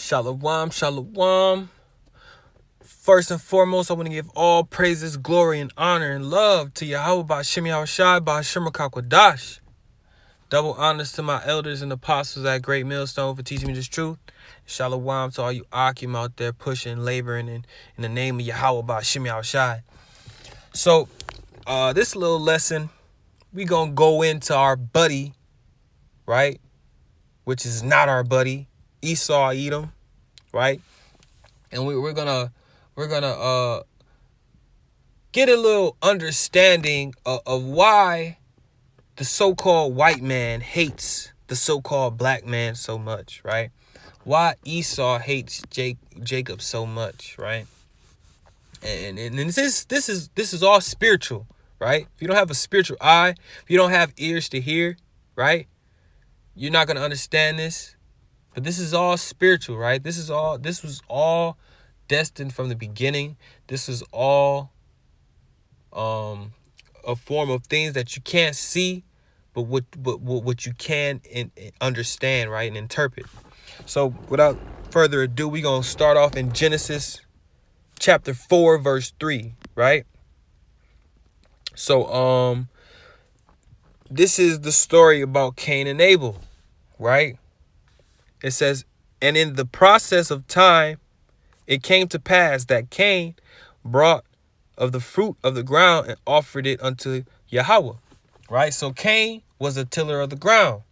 Shalawam, shalawam. First and foremost, I want to give all praises, glory, and honor and love to Yahweh Ba'Shem Yahushai Ba'Shem Kakwadash. Double honors to my elders and apostles at Great Millstone for teaching me this truth. Shalawam to all you Akim out there pushing, laboring in the name of Yahweh Ba'Shem Yahushai. So, this little lesson, we going to go into our buddy, right? Which is not our buddy, Esau Edom, right? And we're gonna get a little understanding of why the so-called white man hates the so-called black man so much, right? Why Esau hates Jacob so much, right? And this is all spiritual, right? If you don't have a spiritual eye, if you don't have ears to hear, right, you're not gonna understand this. But this is all spiritual, right? This was all destined from the beginning. This is all a form of things that you can't see, but what you can understand, right, and interpret. So without further ado, we're going to start off in Genesis chapter 4, verse 3, right? So this is the story about Cain and Abel, right? It says, and in the process of time, it came to pass that Cain brought of the fruit of the ground and offered it unto Yahweh, right? So Cain was a tiller of the ground,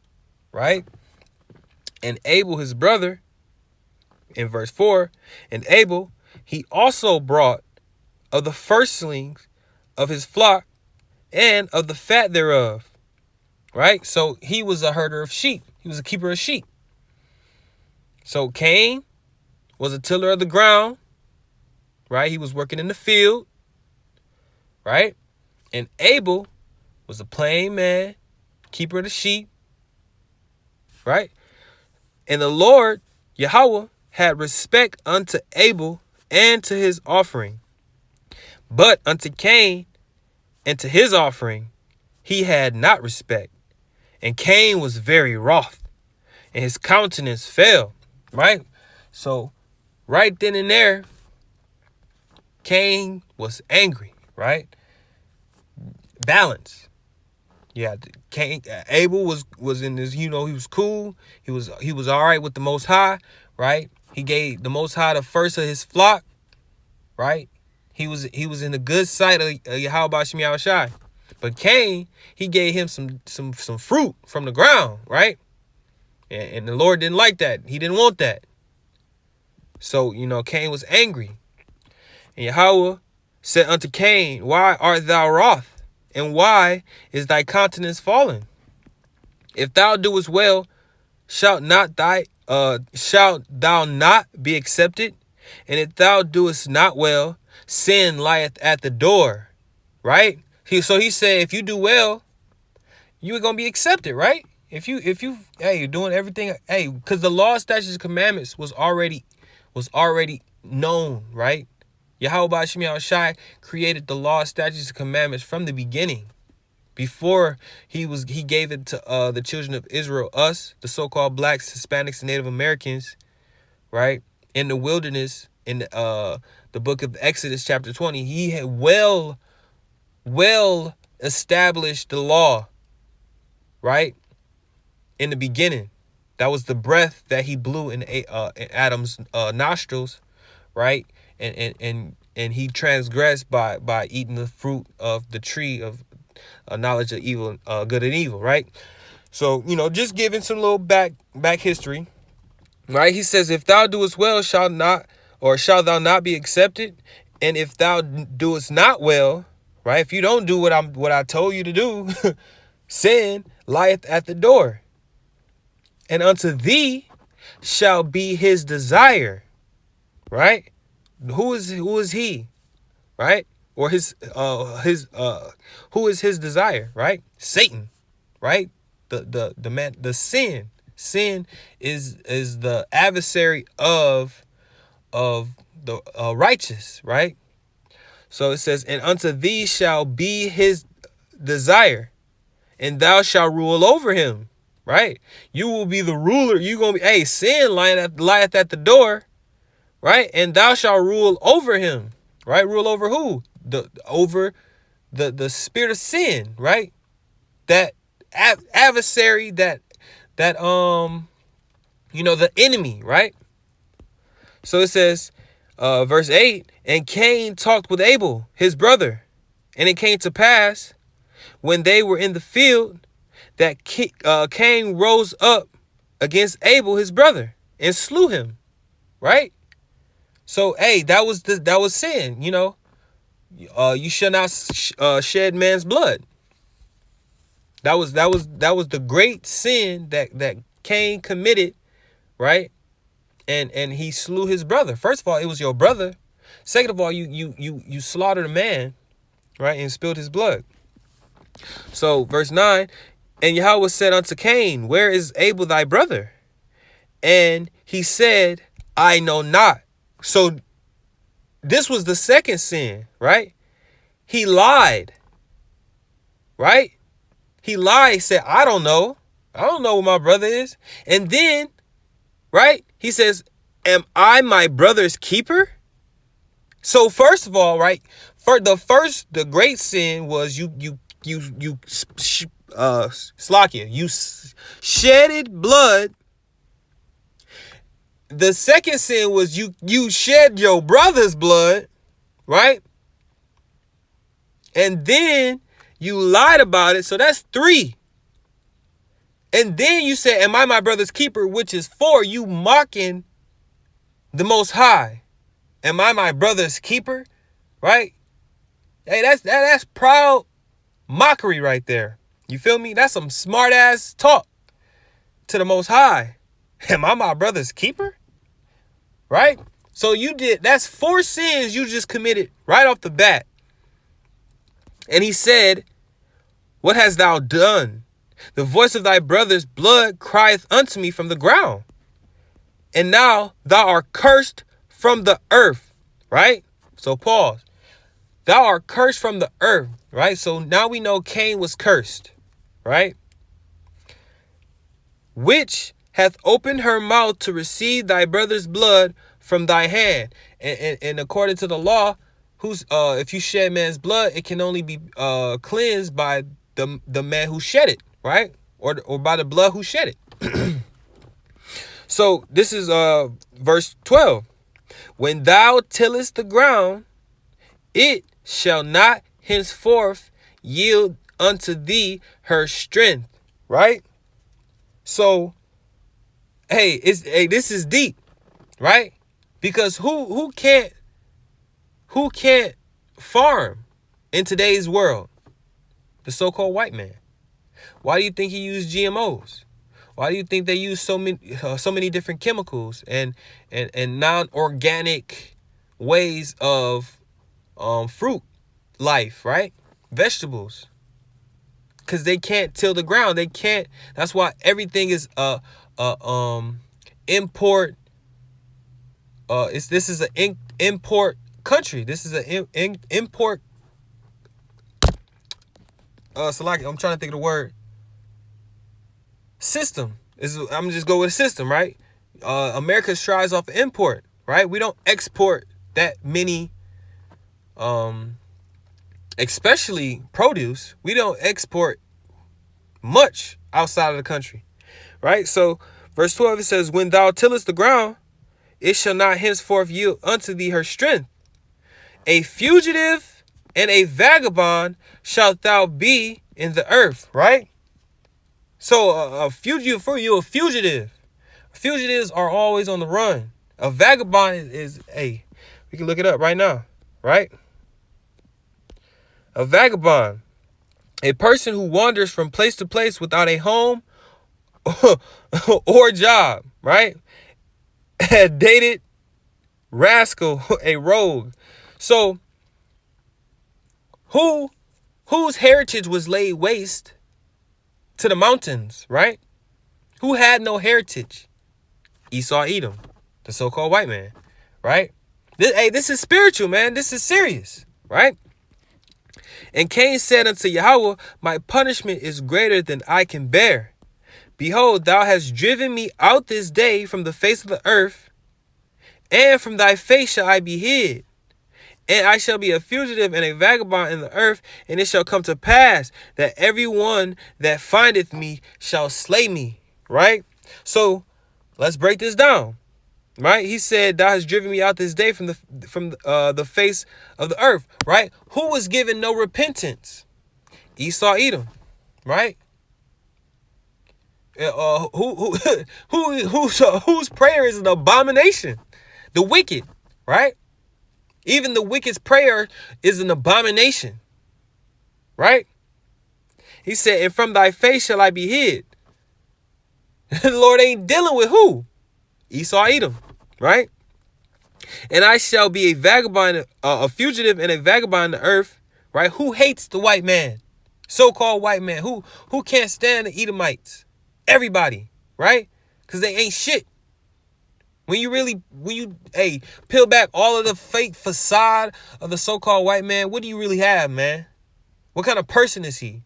right? And Abel, his brother, in verse 4, and Abel, he also brought of the firstlings of his flock and of the fat thereof, right? So he was a herder of sheep. He was a keeper of sheep. So Cain was a tiller of the ground, right? He was working in the field, right? And Abel was a plain man, keeper of the sheep, right? And the Lord, Yahweh, had respect unto Abel and to his offering. But unto Cain and to his offering, he had not respect. And Cain was very wroth, and his countenance fell, right? So right then and there, Cain was angry, right? Balance. Yeah, Cain, Abel was in this, he was cool. He was all right with the Most High, right? He gave the Most High the first of his flock, right? He was in the good sight of Yahweh Ba'Shem Yahushai. But Cain, he gave him some fruit from the ground, right? And the Lord didn't like that. He didn't want that. So, Cain was angry. And Yahweh said unto Cain, why art thou wroth? And why is thy countenance fallen? If thou doest well, shalt thou not be accepted? And if thou doest not well, sin lieth at the door, right? So he said, if you do well, you're gonna be accepted, right? If you you're doing everything, because the law, statutes, and commandments was already known, right? Yahweh Ba'Shem Yahushai created the law, statutes, and commandments from the beginning. Before he gave it to the children of Israel, us, the so-called blacks, Hispanics, and Native Americans, right? In the wilderness, in the book of Exodus, chapter 20, he had well established the law, right? In the beginning. That was the breath that he blew in Adam's nostrils, right? And he transgressed by eating the fruit of the tree of knowledge of evil, good and evil, right? So, just giving some little back history, right? He says, if thou doest well, shalt thou not be accepted? And if thou doest not well, right? If you don't do what I told you to do, sin lieth at the door. And unto thee shall be his desire, right? Who is he, right? Or who is his desire, right? Satan, right? The man, the sin. Sin is the adversary of the righteous, right? So it says, and unto thee shall be his desire, and thou shalt rule over him. right? You will be the ruler. You gonna be, hey, sin lieth at the door, right? And thou shalt rule over him, right? Rule over who? Over the spirit of sin, right? That adversary, that the enemy, right? So it says, verse 8, and Cain talked with Abel, his brother. And it came to pass, when they were in the field, that Cain rose up against Abel, his brother, and slew him, right? So, hey, that was sin, you shall not shed man's blood. That was the great sin that Cain committed, right? And he slew his brother. First of all, it was your brother. Second of all, you slaughtered a man, right, and spilled his blood. So verse 9, and Yahweh said unto Cain, where is Abel thy brother? And he said, I know not. So this was the second sin, right? He lied, right? He lied, said, I don't know where my brother is. And then, right, he says, am I my brother's keeper? So first of all, right, the great sin was you slakia, you shedded blood. The second sin was you shed your brother's blood, right? And then you lied about it. So that's 3. And then you said, am I my brother's keeper? Which is 4. You mocking the Most High. Am I my brother's keeper? Right? Hey, that's proud mockery right there. You feel me? That's some smart ass talk to the Most High. Am I my brother's keeper? Right? So that's 4 sins you just committed right off the bat. And he said, what hast thou done? The voice of thy brother's blood crieth unto me from the ground. And now thou art cursed from the earth. Right? So pause. Thou art cursed from the earth. Right? So now we know Cain was cursed. Right? Which hath opened her mouth to receive thy brother's blood from thy hand. And according to the law, if you shed man's blood, it can only be cleansed by the man who shed it, right? Or by the blood who shed it. So this is verse 12. When thou tillest the ground, it shall not henceforth yield unto thee her strength, right? So, this is deep, right? Because who can't farm in today's world? The so-called white man. Why do you think he used GMOs? Why do you think they use so many different chemicals and non-organic ways of fruit life, right? Vegetables. Because they can't till the ground. They can't. That's why everything is import. This is an import country. This is an import. Salaki, I'm trying to think of the word. System. I'm just go with system, right? America strives off import, right? We don't export that many, especially produce. We don't export much outside of the country, right? So verse 12, it says, when thou tillest the ground, it shall not henceforth yield unto thee her strength. A fugitive and a vagabond shalt thou be in the earth, right? So a fugitive for you, a fugitive. Fugitives are always on the run. A vagabond is we can look it up right now, right? A vagabond, a person who wanders from place to place without a home or job, right? A dated rascal, a rogue. So whose heritage was laid waste to the mountains, right? Who had no heritage? Esau, Edom, the so-called white man, right? This is spiritual, man. This is serious, right? And Cain said unto Yahweh, my punishment is greater than I can bear. Behold, thou hast driven me out this day from the face of the earth, and from thy face shall I be hid. And I shall be a fugitive and a vagabond in the earth, and it shall come to pass that every one that findeth me shall slay me. Right? So let's break this down. Right? He said, thou hast driven me out this day from the face of the earth. Right? Who was given no repentance? Esau, Edom. Right? Whose prayer is an abomination? The wicked. Right? Even the wicked's prayer is an abomination. Right? He said, and from thy face shall I be hid. The Lord ain't dealing with who? Esau, Edom. Right? And I shall be a vagabond, a fugitive and a vagabond in the earth. Right? Who hates the white man? So-called white man. Who can't stand the Edomites? Everybody. Right? Because they ain't shit. When you peel back all of the fake facade of the so-called white man, what do you really have, man? What kind of person is he?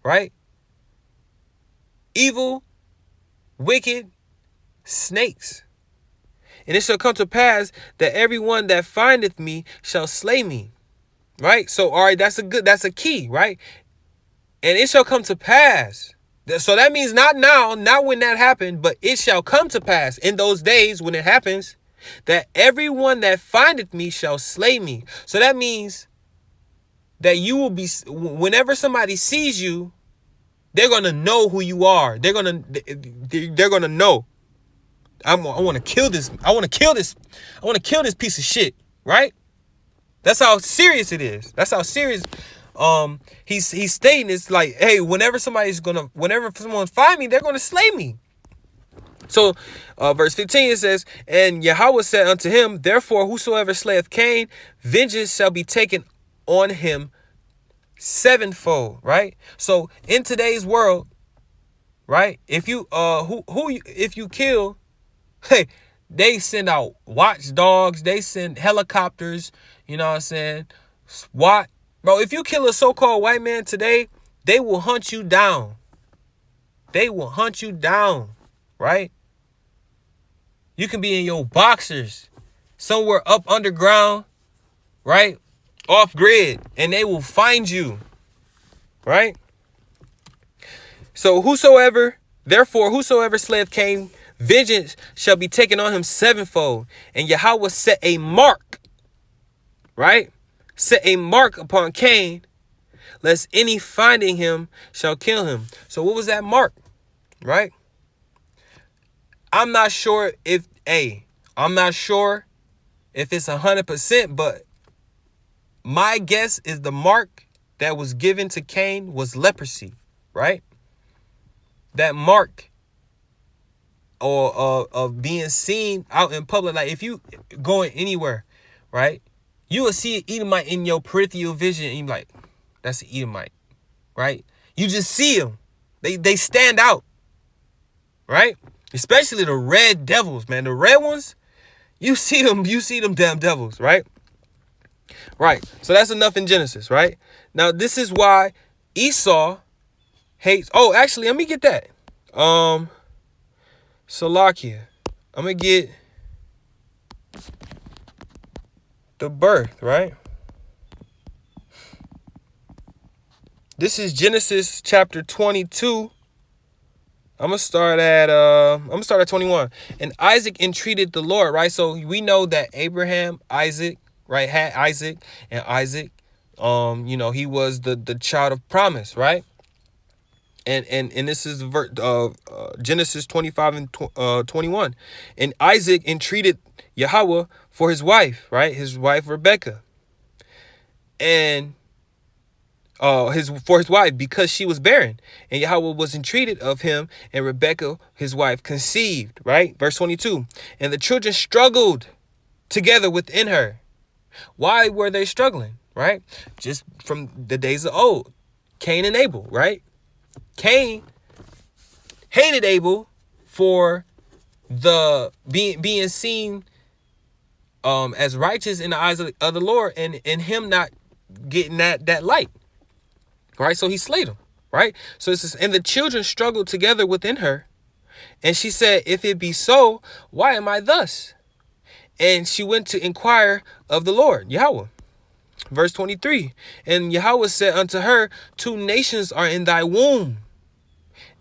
Right? Evil, wicked, snakes. And it shall come to pass that everyone that findeth me shall slay me. Right? So, all right, that's a key, right? And it shall come to pass. So that means not now, not when that happened, but it shall come to pass in those days when it happens that everyone that findeth me shall slay me. So that means that you will be, whenever somebody sees you, they're going to know who you are. They're going to know. I want to kill this. I want to kill this piece of shit. Right? That's how serious it is. That's how serious. He's stating it's like, hey, whenever someone find me, they're gonna slay me. So, verse 15 it says, and Yahweh said unto him, therefore whosoever slayeth Cain, vengeance shall be taken on him sevenfold. Right? So in today's world, right? If you if you kill, hey, they send out watchdogs, they send helicopters. You know what I'm saying? SWAT. Bro, if you kill a so-called white man today, they will hunt you down. They will hunt you down, right? You can be in your boxers, somewhere up underground, right? Off grid, and they will find you, right? So therefore, whosoever slayeth Cain, vengeance shall be taken on him sevenfold. And Yahweh set a mark, right? Set a mark upon Cain, lest any finding him shall kill him. So what was that mark? Right? I'm not sure if it's 100%, but my guess is the mark that was given to Cain was leprosy, right? That mark or of being seen out in public, like if you going anywhere, right? You will see an Edomite in your peripheral vision, and you're like, that's an Edomite, right? You just see them. They stand out, right? Especially the red devils, man. The red ones, you see them damn devils, right? Right. So that's enough in Genesis, right? Now, this is why Esau hates. Oh, actually, let me get that. Salakia. I'm going to get the birth, right? This is Genesis chapter 22. I'm gonna start at 21. And Isaac entreated the Lord, right? So we know that Abraham, Isaac, right, had Isaac, and Isaac, he was the child of promise, right? And this is Genesis 25 and 21. And Isaac entreated Yahweh for his wife, right? His wife Rebekah. And for his wife, because she was barren. And Yahweh was entreated of him, and Rebekah, his wife, conceived, right? Verse 22. And the children struggled together within her. Why were they struggling, right? Just from the days of old. Cain and Abel, right? Cain hated Abel for the being seen as righteous in the eyes of the Lord, and him not getting that light. Right? So he slayed him. Right? So it says, and the children struggled together within her. And she said, if it be so, why am I thus? And she went to inquire of the Lord, Yahweh. Verse 23, and Yahweh said unto her, 2 nations are in thy womb,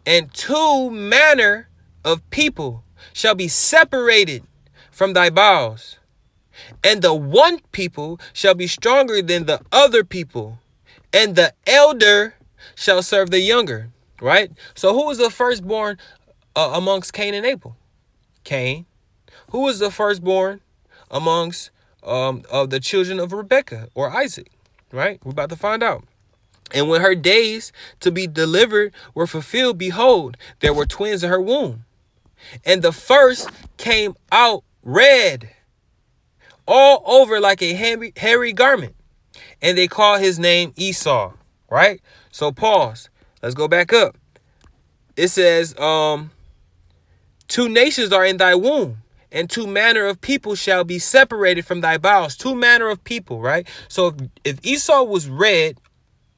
and 2 manner of people shall be separated from thy bowels. And the one people shall be stronger than the other people, and the elder shall serve the younger. Right? So who was the firstborn amongst Cain and Abel? Cain. Who was the firstborn amongst of the children of Rebekah or Isaac? Right? We're about to find out. And when her days to be delivered were fulfilled, behold, there were twins in her womb. And the first came out red, all over like a hairy garment. And they called his name Esau. Right? So pause. Let's go back up. It says, 2 nations are in thy womb, and 2 manner of people shall be separated from thy bowels. 2 manner of people, right? So if Esau was red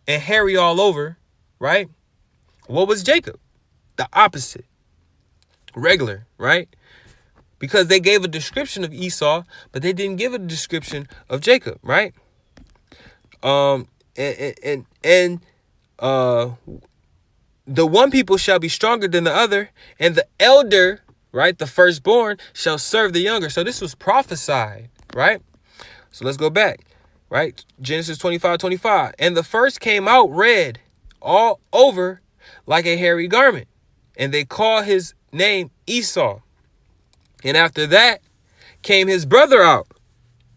and hairy all over, right? What was Jacob? The opposite. Regular, right? Because they gave a description of Esau, but they didn't give a description of Jacob, right? The one people shall be stronger than the other, and the elder, right, the firstborn, shall serve the younger. So this was prophesied, right? So let's go back, right? Genesis 25:25. And the first came out red, all over like a hairy garment, and they call his name Esau. And after that came his brother out,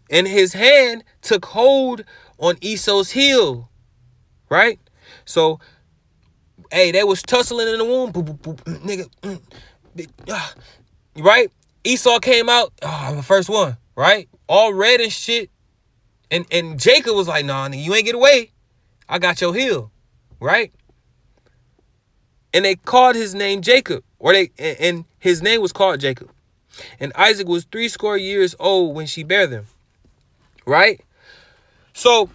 and his hand took hold on Esau's heel, right? So, hey, they was tussling in the womb, boop, boop, boop, nigga, right? Esau came out, I'm the first one, right? All red and shit. And Jacob was like, nah, nigga, you ain't get away. I got your heel, right? And they called his name Jacob, and his name was called Jacob. And Isaac was 80 years old when she bare them, right? So,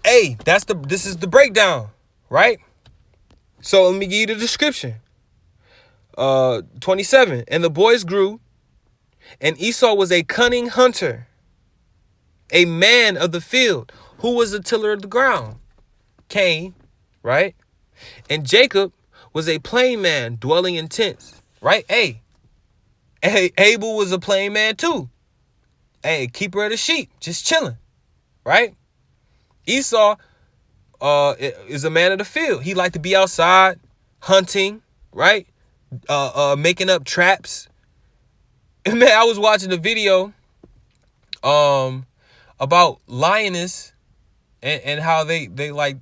hey, this is the breakdown, right? So let me give you the description. 27. And the boys grew, and Esau was a cunning hunter, a man of the field. Who was the tiller of the ground? Cain, right? And Jacob was a plain man dwelling in tents, right? Hey, Abel was a plain man too. Hey, keeper of the sheep, just chilling, right? Esau is a man of the field. He liked to be outside hunting, right? Making up traps. And man, I was watching a video about lioness and how they like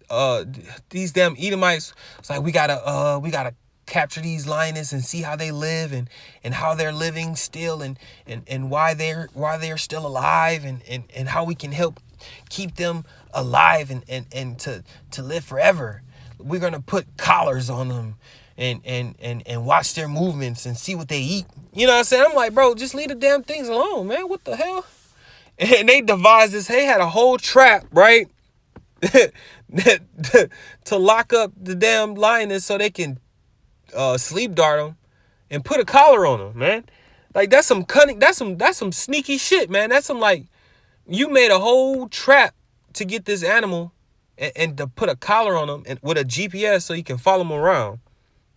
these damn Edomites. It's like we gotta capture these lioness and see how they live and how they're living still and why they're still alive and how we can help keep them alive and to live forever. We're gonna put collars on them and watch their movements and see what they eat. You know what I'm saying? I'm like, bro, just leave the damn things alone, man. What the hell? And they devised this. They had a whole trap, right? To lock up the damn lioness so they can sleep dart them and put a collar on them, man. Like, that's some cunning. That's some sneaky shit, man. That's some, like, you made a whole trap to get this animal and to put a collar on them and with a GPS so you can follow them around.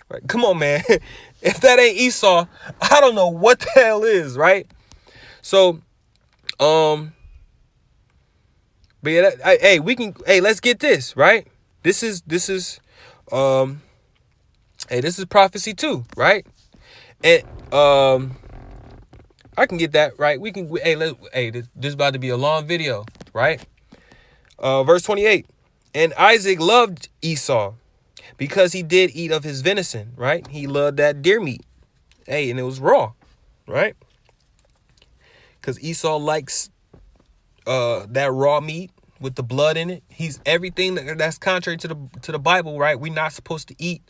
Right? Come on, man. If that ain't Esau, I don't know what the hell is, right? So, but yeah, let's get this, right? This is prophecy too, right? And I can get that, right? This is about to be a long video, right? Verse 28. And Isaac loved Esau because he did eat of his venison, right? He loved that deer meat. Hey, and it was raw, right? Because Esau likes that raw meat with the blood in it. He's everything that's contrary to the Bible, right? We're not supposed to eat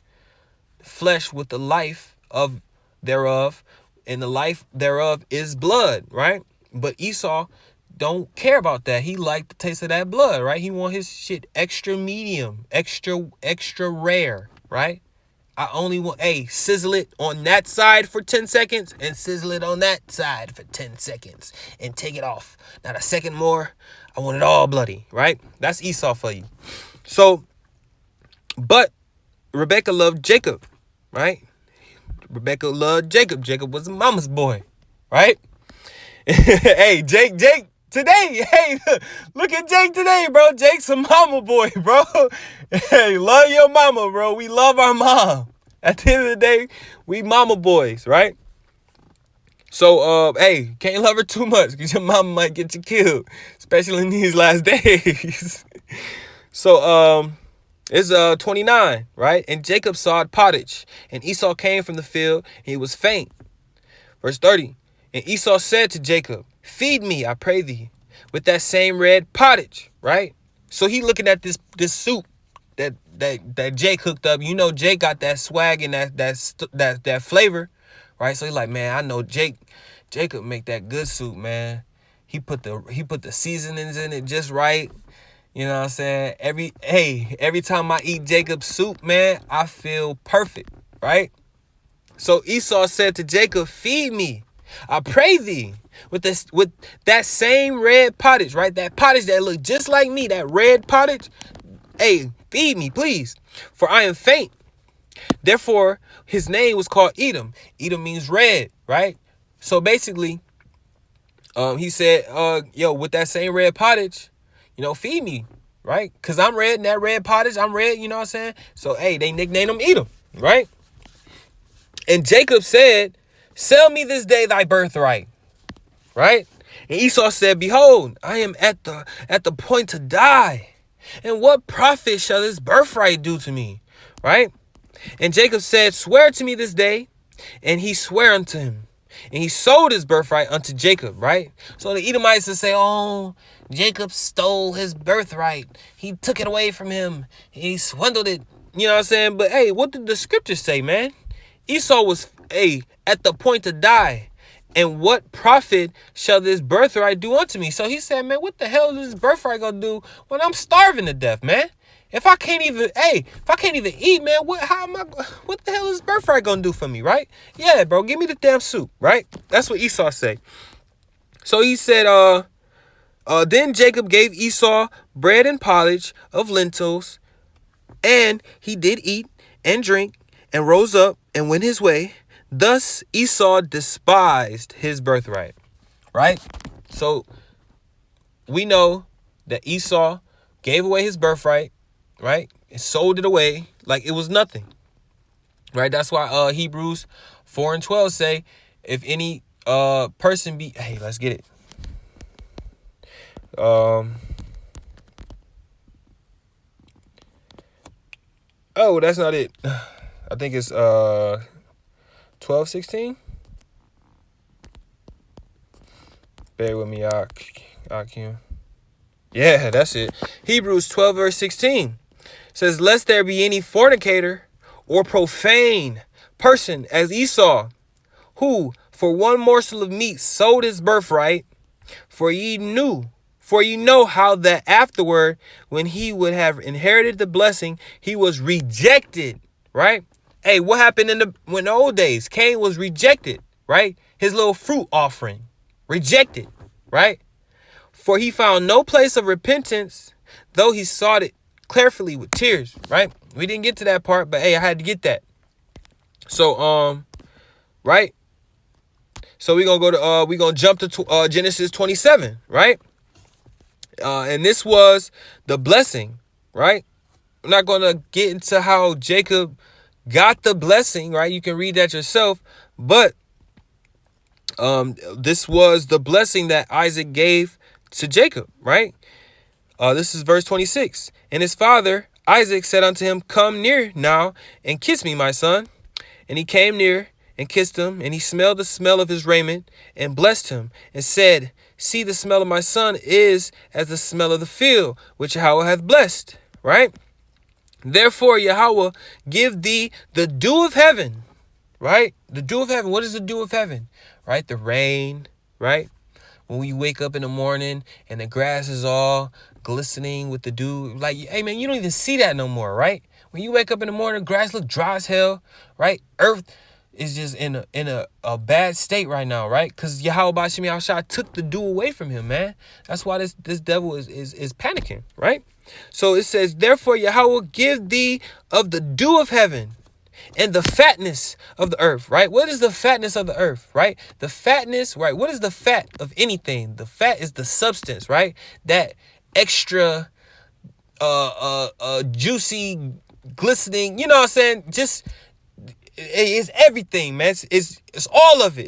flesh with the life of thereof, and the life thereof is blood, right? But Esau don't care about that. He liked the taste of that blood, right? He want his shit extra medium, extra rare, right? I only want, sizzle it on that side for 10 seconds and sizzle it on that side for 10 seconds and take it off. Not a second more. I want it all bloody, right? That's Esau for you. So, but Rebecca loved Jacob, right? Rebecca loved Jacob. Jacob was a mama's boy, right? Hey, Jake today. Hey, look at Jake today, bro. Jake's a mama boy, bro. Hey, love your mama, bro. We love our mom. At the end of the day, we mama boys, right? So, hey, can't love her too much because your mama might get you killed, especially in these last days. So, it's 29, right? And Jacob sawed pottage, and Esau came from the field, and he was faint. Verse 30. And Esau said to Jacob, feed me, I pray thee, with that same red pottage, right? So he looking at this soup that Jake hooked up. You know, Jake got that swag and that flavor, right? So he's like, man, I know Jacob make that good soup, man. He put the seasonings in it just right. You know what I'm saying? Every time I eat Jacob's soup, man, I feel perfect, right? So Esau said to Jacob, feed me, I pray thee, with that same red pottage, right? That pottage that looked just like me, that red pottage. Hey, feed me, please, for I am faint. Therefore, his name was called Edom. Edom means red, right? So basically, he said, with that same red pottage, feed me, right? Because I'm red, and that red pottage, I'm red, you know what I'm saying? So, hey, they nicknamed him Edom, right? And Jacob said, sell me this day thy birthright, right? And Esau said, behold, I am at the point to die. And what profit shall this birthright do to me, right? And Jacob said, swear to me this day. And he sware unto him. And he sold his birthright unto Jacob, right? So the Edomites will say, oh, Jacob stole his birthright. He took it away from him. He swindled it. You know what I'm saying? But, hey, what did the scriptures say, man? Esau was, at the point to die. And what profit shall this birthright do unto me? So he said, man, what the hell is this birthright going to do when I'm starving to death, man? If I can't even eat, man, what the hell is this birthright going to do for me, right? Yeah, bro, give me the damn soup, right? That's what Esau said. So he said, then Jacob gave Esau bread and pottage of lentils, and he did eat and drink and rose up and went his way. Thus Esau despised his birthright, right? So we know that Esau gave away his birthright, right? And sold it away like it was nothing, right? That's why Hebrews 4:12 say, if any person be, hey, let's get it. Oh, that's not it. I think it's 12:16. Bear with me, Akim. Yeah, that's it. Hebrews 12 verse 16 says, lest there be any fornicator or profane person as Esau, who for one morsel of meat sold his birthright. For ye know how that afterward, when he would have inherited the blessing, he was rejected, right? Hey, what happened in the old days? Cain was rejected, right? His little fruit offering, rejected, right? For he found no place of repentance, though he sought it carefully with tears, right? We didn't get to that part, but hey, I had to get that. So, right? So we're gonna jump to Genesis 27, right? And this was the blessing, right? I'm not gonna get into how Jacob got the blessing, right? You can read that yourself, but this was the blessing that Isaac gave to Jacob, right? This is verse 26. And his father Isaac said unto him, come near now and kiss me, my son. And he came near and kissed him, and he smelled the smell of his raiment and blessed him and said, see, the smell of my son is as the smell of the field, which Yahweh hath blessed, right? Therefore, Yahweh give thee the dew of heaven, right? The dew of heaven. What is the dew of heaven, right? The rain, right? When we wake up in the morning and the grass is all glistening with the dew, like, hey, man, you don't even see that no more, right? When you wake up in the morning, grass look dry as hell, right? Earth is just in a bad state right now, right? Because Yahweh Bashim Yahushua took the dew away from him, man. That's why this devil is panicking, right? So it says, therefore Yahweh will give thee of the dew of heaven and the fatness of the earth, right? What is the fatness of the earth, right? The fatness, right? What is the fat of anything? The fat is the substance, right? That extra juicy, glistening, you know what I'm saying? Just, it's everything, man. It's all of it.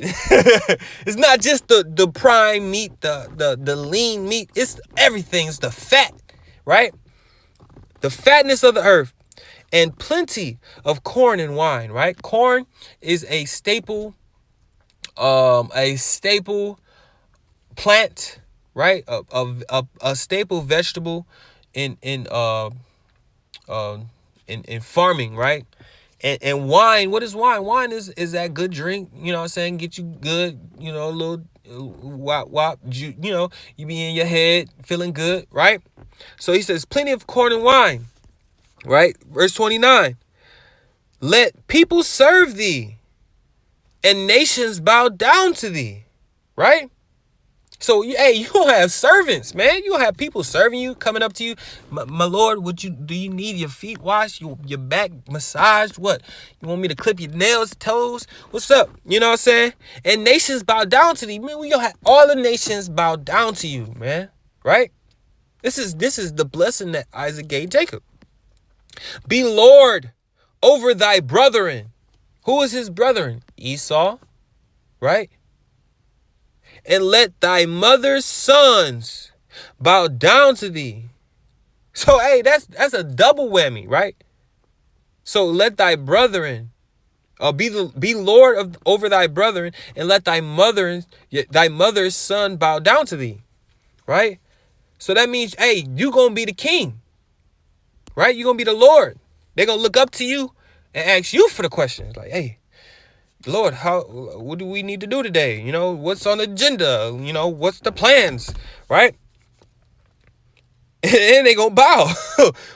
It's not just the prime meat, the lean meat. It's everything. It's the fat, right? The fatness of the earth. And plenty of corn and wine, right? Corn is a staple plant, right? A staple vegetable in farming, right? And wine, what is wine? Wine is that good drink, you know what I'm saying? Get you good, you know, a little wop, you know, you be in your head feeling good, right? So he says plenty of corn and wine. Right? Verse 29. Let people serve thee and nations bow down to thee. Right? So, hey, you don't have servants, man. You don't have people serving you, coming up to you. My Lord, do you need your feet washed? Your back massaged? What? You want me to clip your nails, toes? What's up? You know what I'm saying? And nations bow down to thee. Man, we don't have all the nations bow down to you, man. Right? This is the blessing that Isaac gave Jacob. Be Lord over thy brethren. Who is his brethren? Esau, right? And let thy mother's sons bow down to thee. So, hey, that's a double whammy, right? So let thy brethren, be Lord over thy brethren, and let thy mother's son bow down to thee, right? So that means, hey, you gonna be the king. Right? You're going to be the Lord. They're going to look up to you and ask you for the questions. Like, hey, Lord, what do we need to do today? You know, what's on the agenda? You know, what's the plans? Right? And they're going to bow.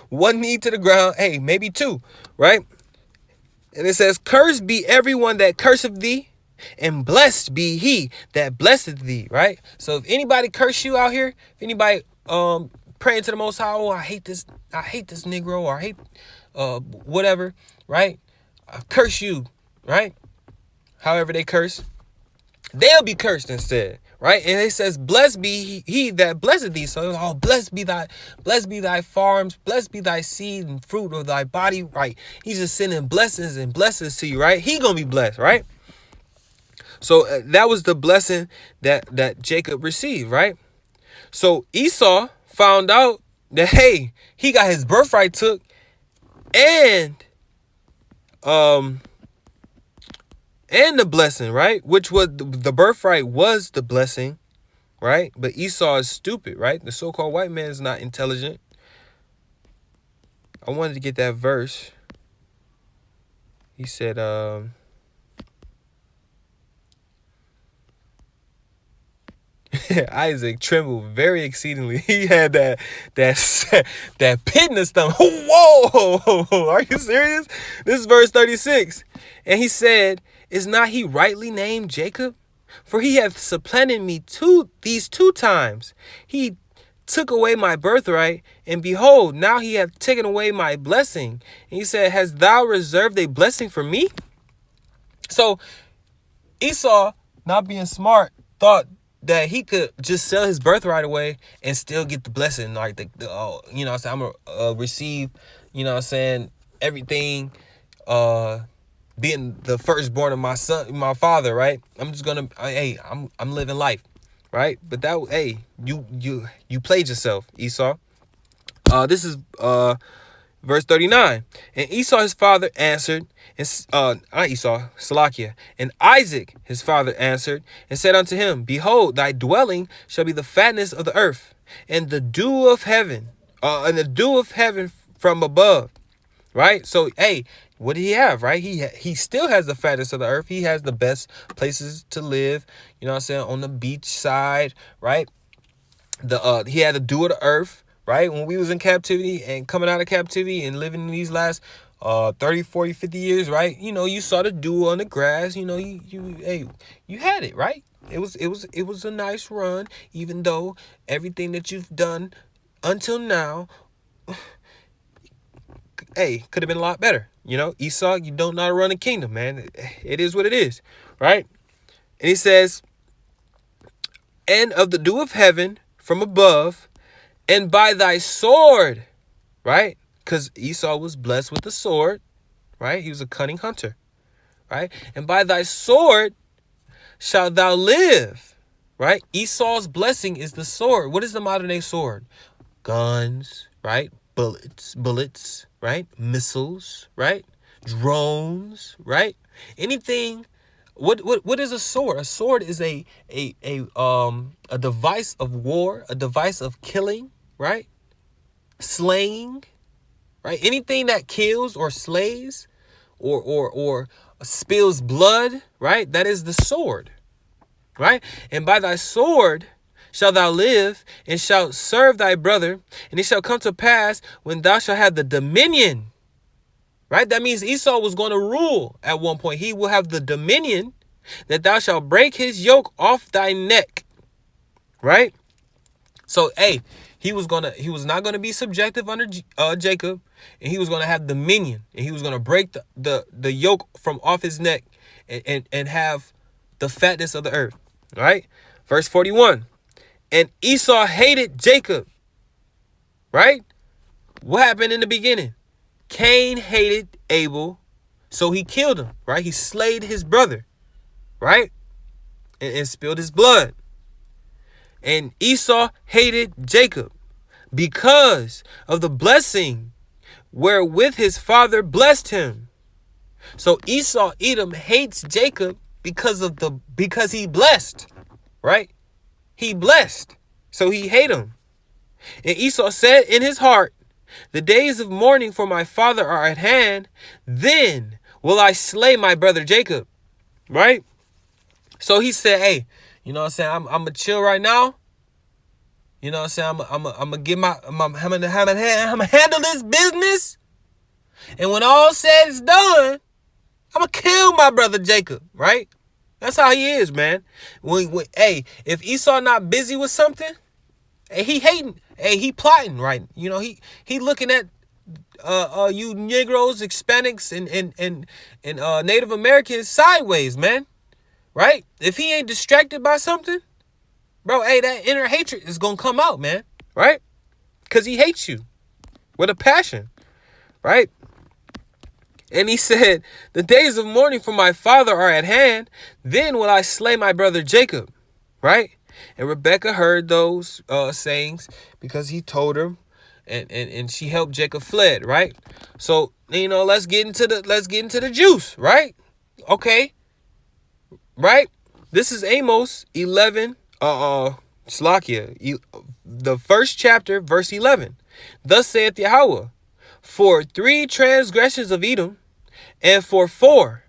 One knee to the ground. Hey, maybe two. Right? And it says, cursed be everyone that curseth thee, and blessed be he that blesseth thee. Right? So if anybody curse you out here, if anybody praying to the Most High, oh, I hate this Negro, or I hate whatever, right? I curse you, right? However they curse, they'll be cursed instead, right? And it says, blessed be he that blesseth thee. So, oh, blessed be thy farms, blessed be thy seed and fruit of thy body, right? He's just sending blessings and blessings to you, right? He gonna be blessed, right? So that was the blessing that Jacob received, right? So Esau found out that, hey, he got his birthright took, and the blessing, right? Which was the birthright was the blessing, right? But Esau is stupid, right? The so-called white man is not intelligent. I wanted to get that verse. He said, Isaac trembled very exceedingly. He had that pit in his stomach. Whoa! Are you serious? This is verse 36. And he said, is not he rightly named Jacob? For he hath supplanted me these two times. He took away my birthright, and behold, now he hath taken away my blessing. And he said, hast thou reserved a blessing for me? So Esau, not being smart, thought that he could just sell his birthright away and still get the blessing. Like, you know what I'm saying? I'm going to receive, you know what I'm saying, everything, being the firstborn of my son, my father, right? I'm just going to, hey, I'm living life, right? But that, hey, you played yourself, Esau. This is verse 39. And Esau his father answered, and not Esau, Salakia. And Isaac his father answered and said unto him, behold, thy dwelling shall be the fatness of the earth, and the dew of heaven, from above. Right? So, hey, what did he have, right? He still has the fatness of the earth. He has the best places to live, you know what I'm saying, on the beach side, right? He had the dew of the earth, right? When we was in captivity and coming out of captivity and living in these last 30, 40, 50 years, right? You know, you saw the dew on the grass, you know, you had it, right? It was a nice run, even though everything that you've done until now, could have been a lot better. You know, Esau, you don't know how to run a kingdom, man. It is what it is, right? And he says, and of the dew of heaven from above, and by thy sword, right? Because Esau was blessed with the sword, right? He was a cunning hunter, right? And by thy sword shalt thou live, right? Esau's blessing is the sword. What is the modern day sword? Guns, right? Bullets, right? Missiles, right? Drones, right? Anything. What is a sword? A sword is a device of war, a device of killing, right? Slaying, right? Anything that kills or slays or spills blood, right? That is the sword, right? And by thy sword shalt thou live, and shalt serve thy brother, and it shall come to pass when thou shalt have the dominion, right? That means Esau was going to rule at one point. He will have the dominion, that thou shalt break his yoke off thy neck, right? So, he was not gonna be subjective under Jacob, and he was gonna have dominion, and he was gonna break the yoke from off his neck, and have the fatness of the earth, right? Verse 41. And Esau hated Jacob, right? What happened in the beginning? Cain hated Abel, so he killed him, right? He slayed his brother, right? And spilled his blood. And Esau hated Jacob because of the blessing wherewith his father blessed him. So Esau, Edom, hates Jacob because he blessed, right? He blessed, so he hate him. And Esau said in his heart, the days of mourning for my father are at hand, then will I slay my brother Jacob, right? So he said, hey, you know what I'm saying? I'm gonna chill right now. You know what I'm saying? I'm gonna handle this business. And when all said is done, I'm gonna kill my brother Jacob, right? That's how he is, man. If Esau not busy with something, he hating, he plotting, right? You know, he looking at you Negroes, Hispanics, and Native Americans sideways, man. Right? If he ain't distracted by something, bro, that inner hatred is gonna come out, man. Right? Because he hates you with a passion, right? And he said, the days of mourning for my father are at hand, then will I slay my brother Jacob, right? And Rebekah heard those sayings because he told her, and she helped Jacob fled, right? So, you know, let's get into the juice, right? Okay. Right? This is Amos 11, Slakia, the first chapter, verse 11. Thus saith Yahweh, for 3 transgressions of Edom, and for 4,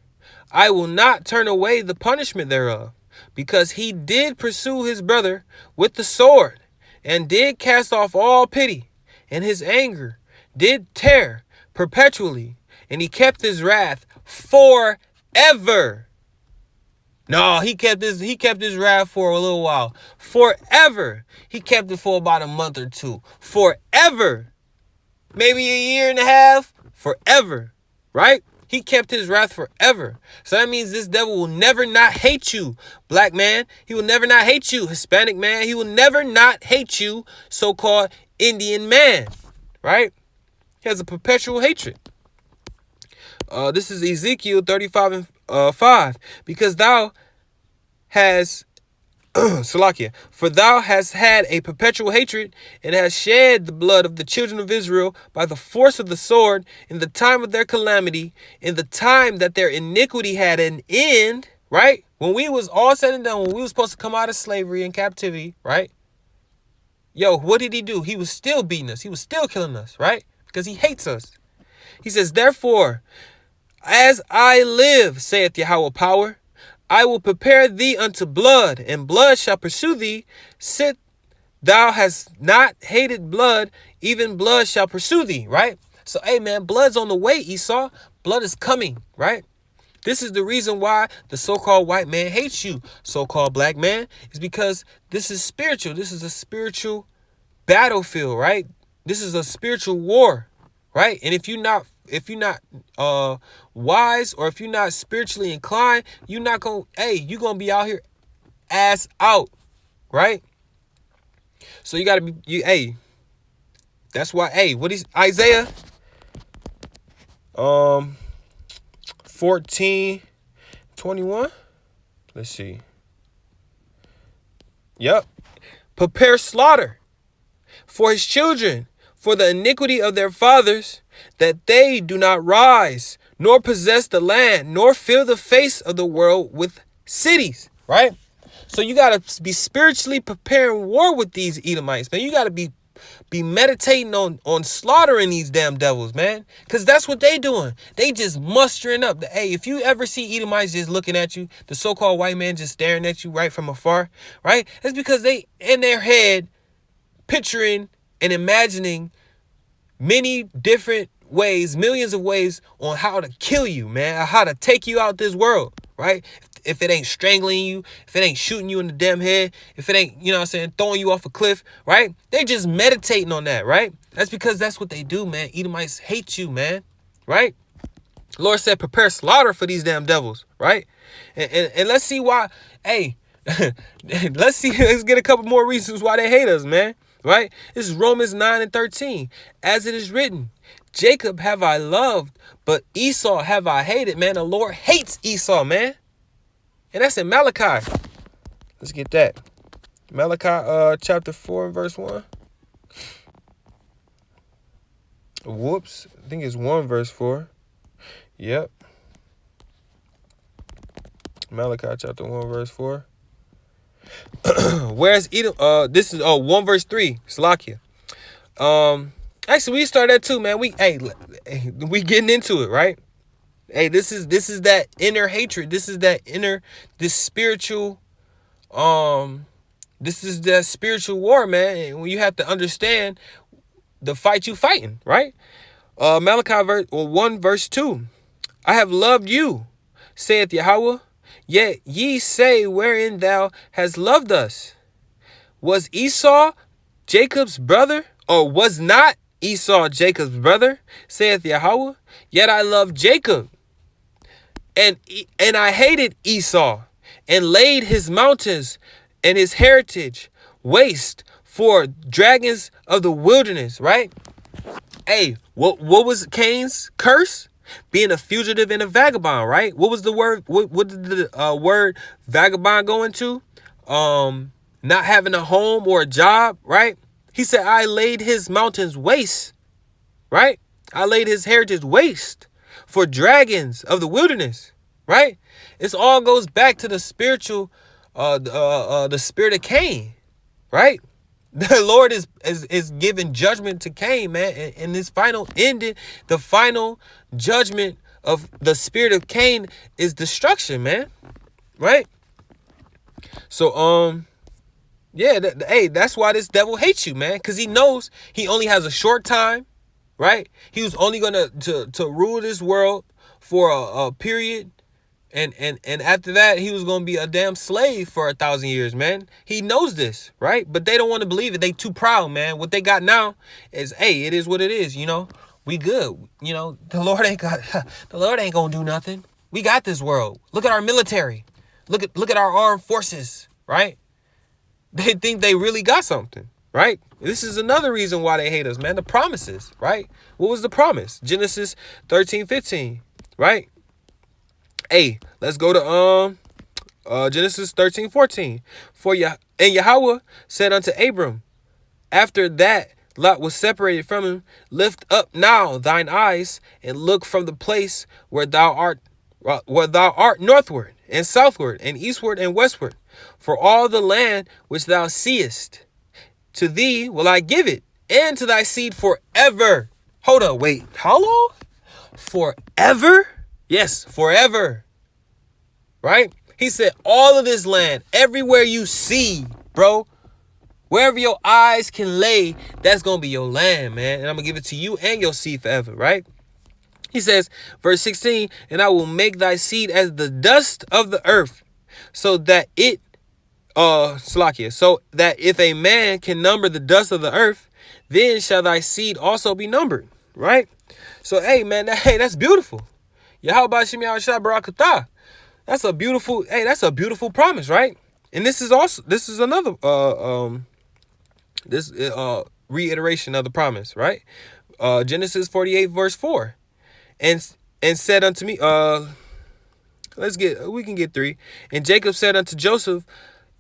I will not turn away the punishment thereof, because he did pursue his brother with the sword, and did cast off all pity, and his anger did tear perpetually, and he kept his wrath forever. No, he kept his wrath for a little while. Forever. He kept it for about a month or two. Forever. Maybe a year and a half. Forever. Right? He kept his wrath forever. So that means this devil will never not hate you, black man. He will never not hate you, Hispanic man. He will never not hate you, so-called Indian man. Right? He has a perpetual hatred. This is Ezekiel 35 and 5. Because thou has, Salakia, for thou hast had a perpetual hatred, and hast shed the blood of the children of Israel by the force of the sword in the time of their calamity, in the time that their iniquity had an end, right? When we was all said and done, when we was supposed to come out of slavery and captivity, right? Yo, what did he do? He was still beating us. He was still killing us, right? Because he hates us. He says, therefore, as I live, saith Yahweh power, I will prepare thee unto blood, and blood shall pursue thee. Sit thou hast not hated blood, even blood shall pursue thee, right? So, hey, man, blood's on the way, Esau. Blood is coming, right? This is the reason why the so-called white man hates you, so-called black man, is because this is spiritual. This is a spiritual battlefield, right? This is a spiritual war, right? And if you're not wise, or if you're not spiritually inclined, you're gonna be out here ass out, right? So you gotta be that's why, what is Isaiah 14:21? Let's see. Yep. Prepare slaughter for his children, for the iniquity of their fathers, that they do not rise, nor possess the land, nor fill the face of the world with cities, right? So you got to be spiritually preparing war with these Edomites, man. You got to be meditating on slaughtering these damn devils, man. Because that's what they doing. They just mustering up. If you ever see Edomites just looking at you, the so-called white man just staring at you right from afar, right? It's because they, in their head, picturing and imagining many different ways, millions of ways on how to kill you, man. How to take you out this world, right? If it ain't strangling you, if it ain't shooting you in the damn head, if it ain't, throwing you off a cliff, right? They just meditating on that, right? That's because that's what they do, man. Edomites hate you, man, right? The Lord said, prepare slaughter for these damn devils, right? And let's see why, let's get a couple more reasons why they hate us, man, right? This is Romans 9:13. As it is written, Jacob have I loved, but Esau have I hated, man. The Lord hates Esau, man. And that's in Malachi. Let's get that. Malachi chapter 4 and verse 1. Whoops. I think it's 1 verse 4. Yep. Malachi chapter 1 verse 4. Whereas Edom, this is 1 verse 3. Salakia. Actually, we start that too, man. We getting into it, right? This is that inner hatred. This is that this spiritual, this is that spiritual war, man. And when you have to understand the fight you fighting, right? Malachi 1 verse 2. I have loved you, saith Yahweh. Yet ye say, wherein thou hast loved us. Was Esau Jacob's brother, or was not Esau Jacob's brother, saith Yahweh? Yet I loved Jacob, and I hated Esau, and laid his mountains and his heritage waste for dragons of the wilderness, right? What was Cain's curse? Being a fugitive and a vagabond, right? What was the word? What did the word vagabond go into? Not having a home or a job, right? He said, I laid his mountains waste, right? I laid his heritage waste for dragons of the wilderness, right? It all goes back to the spiritual, the spirit of Cain, right? The Lord is giving judgment to Cain, man. And this final ending, the final judgment of the spirit of Cain is destruction, man. Right? So, that's why this devil hates you, man. Because he knows he only has a short time, right? He was only going to rule this world for a period. And after that, he was going to be a damn slave for 1,000 years, man. He knows this, right? But they don't want to believe it. They too proud, man. What they got now is, it is what it is, We good. The Lord ain't going to do nothing. We got this world. Look at our military. Look at our armed forces, right? They think they really got something, right? This is another reason why they hate us, man. The promises, right? What was the promise? Genesis 13:15, right? Let's go to Genesis 13:14. And Yahweh said unto Abram, after that Lot was separated from him, lift up now thine eyes and look from the place where thou art northward and southward and eastward and westward. For all the land which thou seest, to thee will I give it, and to thy seed forever. Hold up, wait, how long? Forever? Yes, forever. Right? He said all of this land, everywhere you see, bro, Wherever your eyes can lay, that's going to be your land, man. And I'm going to give it to you and your seed forever, right? He says, verse 16, and I will make thy seed as the dust of the earth, so that so that if a man can number the dust of the earth, then shall thy seed also be numbered, right? So, hey, man, that's beautiful. Yahweh Shem Yahweh Barakatah. That's a beautiful promise, right? And this is another reiteration of the promise, right? Genesis 48 verse 4. And said unto me, we can get 3. And Jacob said unto Joseph,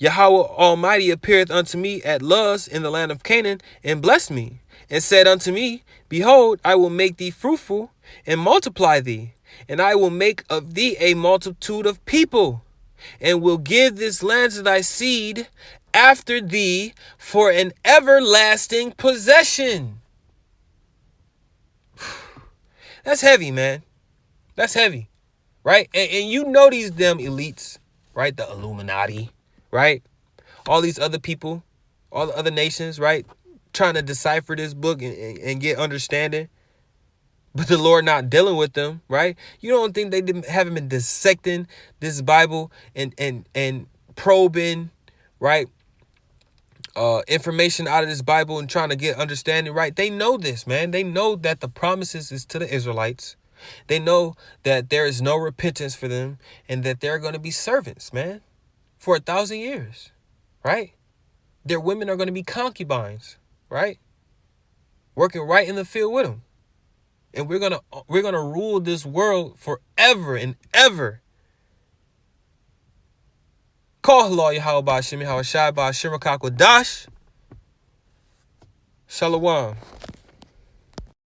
Yahweh Almighty appeareth unto me at Luz in the land of Canaan, and blessed me, and said unto me, Behold, I will make thee fruitful, and multiply thee, and I will make of thee a multitude of people, and will give this land to thy seed after thee for an everlasting possession. That's heavy, man. That's heavy, right? And you know these them elites, right? The Illuminati, right? All these other people, all the other nations, right? Trying to decipher this book and get understanding. But the Lord not dealing with them, right? You don't think they haven't been dissecting this Bible and probing, right? Information out of this Bible and trying to get understanding, right? They know this, man. They know that the promises is to the Israelites. They know that there is no repentance for them and that they're going to be servants, man, for 1,000 years, right? Their women are going to be concubines, right? Working right in the field with them. And we're going to rule this world forever and ever. Call Halal Yahweh Shem Yahweh Shai Ba Shim Rakak Wadash. Shalawam.